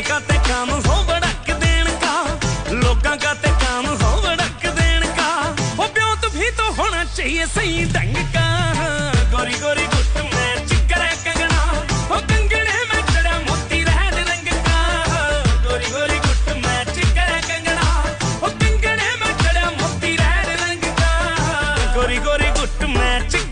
का ते काम हो भड़क देन का, लोगों का ते काम हो भड़क देन का। वो ब्योत भी तो होना चाहिए सही ढंग का। गोरी गोरी गुट में चिकर कंगना, वो कंगने में जड़ा मोती रहद रंग का। गोरी गोरी गुट में चिकर कंगना, वो कंगने में जड़ा मोती रहद रंग का। गोरी गोरी गुट में चिकर